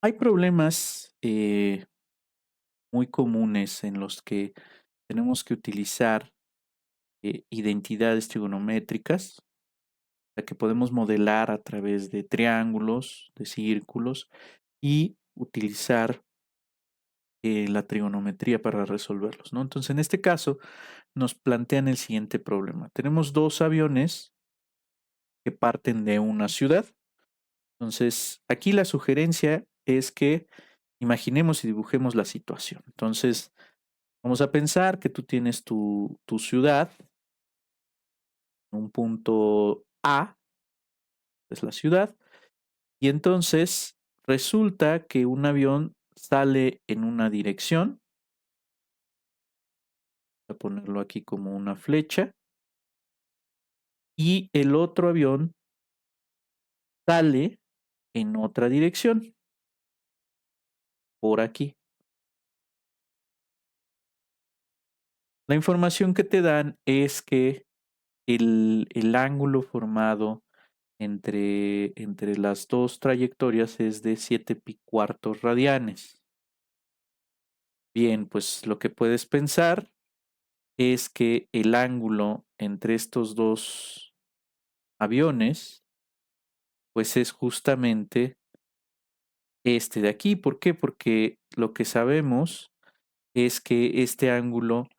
Hay problemas muy comunes en los que tenemos que utilizar identidades trigonométricas, la que podemos modelar a través de triángulos, de círculos y utilizar la trigonometría para resolverlos, ¿no? Entonces, en este caso, nos plantean el siguiente problema. Tenemos dos aviones que parten de una ciudad. Entonces, aquí la sugerencia es que imaginemos y dibujemos la situación. Entonces, vamos a pensar que tú tienes tu ciudad, un punto A, es la ciudad, y entonces resulta que un avión sale en una dirección, voy a ponerlo aquí como una flecha, y el otro avión sale en otra dirección, por aquí. La información que te dan es que el ángulo formado entre las dos trayectorias es de 7 pi cuartos radianes. Bien, pues lo que puedes pensar es que el ángulo entre estos dos aviones, pues es justamente este de aquí. ¿Por qué? Porque lo que sabemos es que este ángulo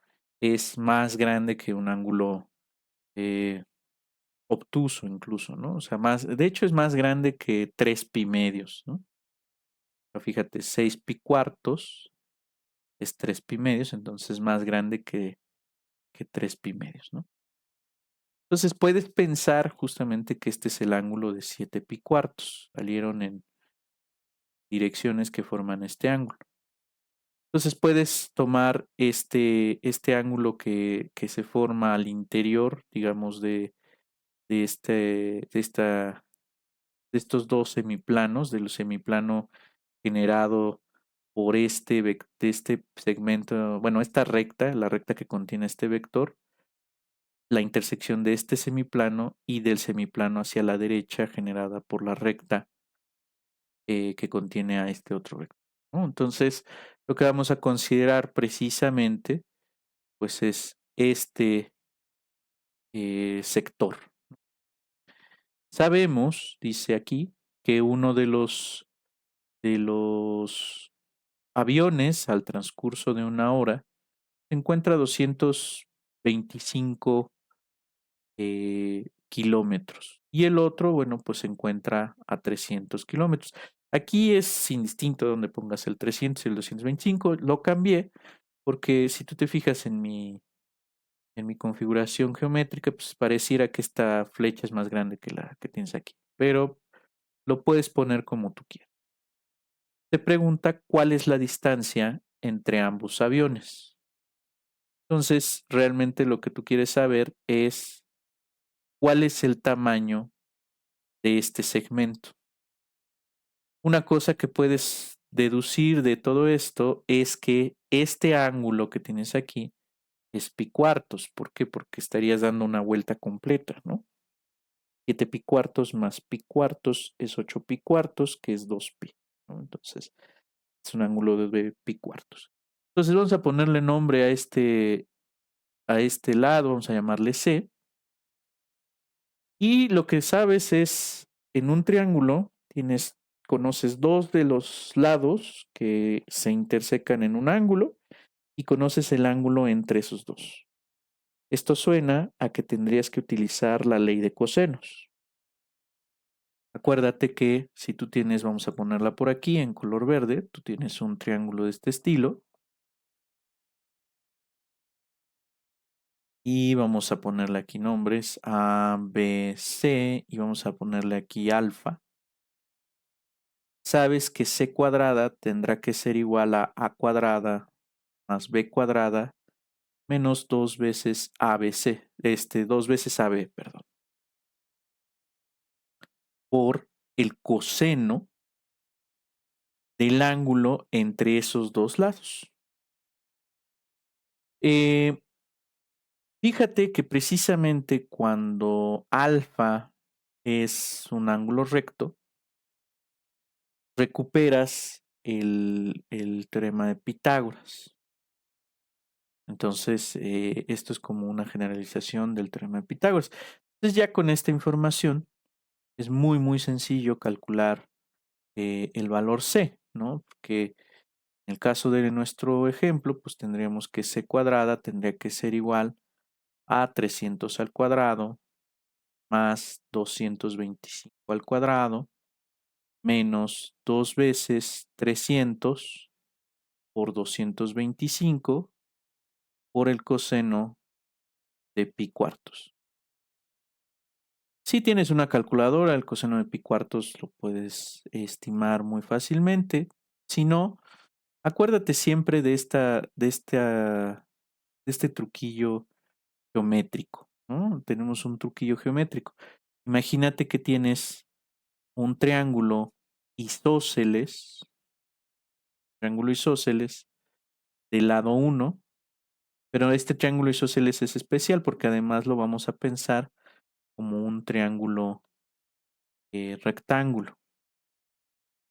es más grande que un ángulo eh, obtuso incluso, ¿no? O sea, de hecho es más grande que 3 pi medios, ¿no? Fíjate, 6 pi cuartos es 3 pi medios, entonces es más grande que 3 pi medios, ¿no? Entonces puedes pensar justamente que este es el ángulo de 7 pi cuartos. Salieron en direcciones que forman este ángulo. Entonces puedes tomar este ángulo que se forma al interior, digamos, de, este, de, esta, de estos dos semiplanos, del semiplano generado por de este segmento, bueno, esta recta, la recta que contiene este vector, la intersección de este semiplano y del semiplano hacia la derecha generada por la recta que contiene a este otro vector, ¿no? Entonces, lo que vamos a considerar precisamente, pues es este sector. Sabemos, dice aquí, que uno de los aviones al transcurso de una hora se encuentra a 225 kilómetros. Y el otro, bueno, pues se encuentra a 300 kilómetros. Aquí es indistinto donde pongas el 300 y el 225. Lo cambié porque si tú te fijas en mi configuración geométrica, pues pareciera que esta flecha es más grande que la que tienes aquí. Pero lo puedes poner como tú quieras. Te pregunta cuál es la distancia entre ambos aviones. Entonces, realmente lo que tú quieres saber es cuál es el tamaño de este segmento. Una cosa que puedes deducir de todo esto es que este ángulo que tienes aquí es pi cuartos. ¿Por qué? Porque estarías dando una vuelta completa, ¿no? 7 pi cuartos más pi cuartos es 8 pi cuartos, que es 2 pi, ¿no? Entonces, es un ángulo de pi cuartos. Entonces, vamos a ponerle nombre a este lado, vamos a llamarle C. Y lo que sabes es, en un triángulo conoces dos de los lados que se intersecan en un ángulo y conoces el ángulo entre esos dos. Esto suena a que tendrías que utilizar la ley de cosenos. Acuérdate que si tú tienes, vamos a ponerla por aquí en color verde, tú tienes un triángulo de este estilo y vamos a ponerle aquí nombres A, B, C y vamos a ponerle aquí alfa. Sabes que C cuadrada tendrá que ser igual a cuadrada más B cuadrada menos 2 veces ABC, 2 veces AB, perdón, por el coseno del ángulo entre esos dos lados. Eh, Fíjate que precisamente cuando alfa es un ángulo recto, recuperas el teorema de Pitágoras. Entonces, esto es como una generalización del teorema de Pitágoras. Entonces, ya con esta información, es muy, muy sencillo calcular el valor C, ¿no? Porque en el caso de nuestro ejemplo, pues tendríamos que C cuadrada tendría que ser igual a 300 al cuadrado más 225 al cuadrado menos 2 veces 300 por 225 por el coseno de pi cuartos. Si tienes una calculadora, el coseno de pi cuartos lo puedes estimar muy fácilmente. Si no, acuérdate siempre de este truquillo geométrico, ¿no? Tenemos un truquillo geométrico. Imagínate que tienes un triángulo isósceles del lado 1, pero este triángulo isósceles es especial porque además lo vamos a pensar como un triángulo rectángulo,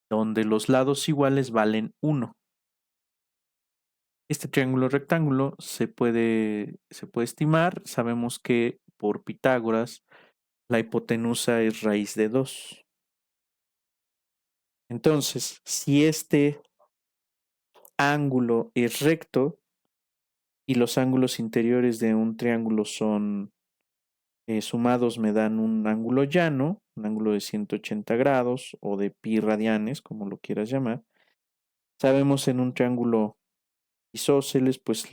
donde los lados iguales valen 1. Este triángulo rectángulo se puede estimar. Sabemos que por Pitágoras la hipotenusa es raíz de 2. Entonces, si este ángulo es recto y los ángulos interiores de un triángulo son sumados, me dan un ángulo llano, un ángulo de 180 grados o de pi radianes, como lo quieras llamar. Sabemos en un triángulo isósceles, pues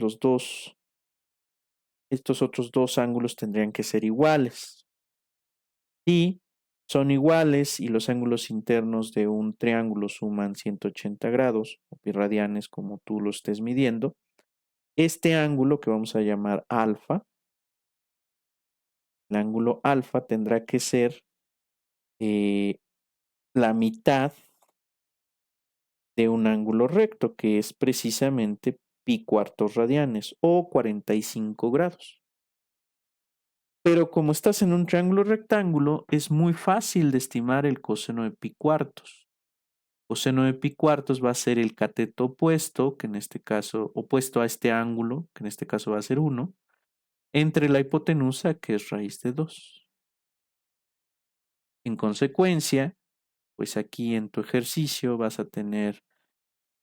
estos otros dos ángulos tendrían que ser iguales. Si son iguales y los ángulos internos de un triángulo suman 180 grados o pi radianes, como tú lo estés midiendo, este ángulo que vamos a llamar alfa, el ángulo alfa tendrá que ser la mitad de un ángulo recto, que es precisamente pi cuartos radianes o 45 grados. Pero como estás en un triángulo rectángulo, es muy fácil de estimar el coseno de pi cuartos. Coseno de pi cuartos va a ser el cateto opuesto, que en este caso, opuesto a este ángulo, que en este caso va a ser 1, entre la hipotenusa, que es raíz de 2. En consecuencia, pues aquí en tu ejercicio vas a tener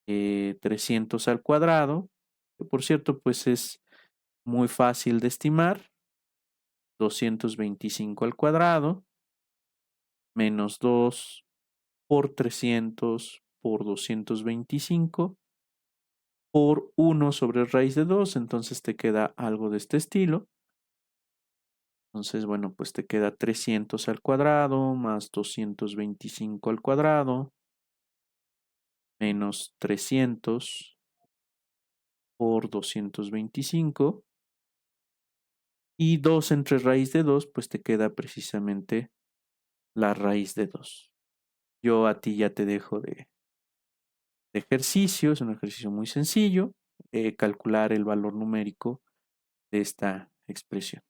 300 al cuadrado, que por cierto, pues es muy fácil de estimar. 225 al cuadrado menos 2 por 300 por 225 por 1 sobre raíz de 2, entonces te queda algo de este estilo. Entonces, bueno, pues te queda 300 al cuadrado más 225 al cuadrado menos 300 por 225 y 2 entre raíz de 2, pues te queda precisamente la raíz de 2. Yo a ti ya te dejo de ejercicio, es un ejercicio muy sencillo, calcular el valor numérico de esta expresión.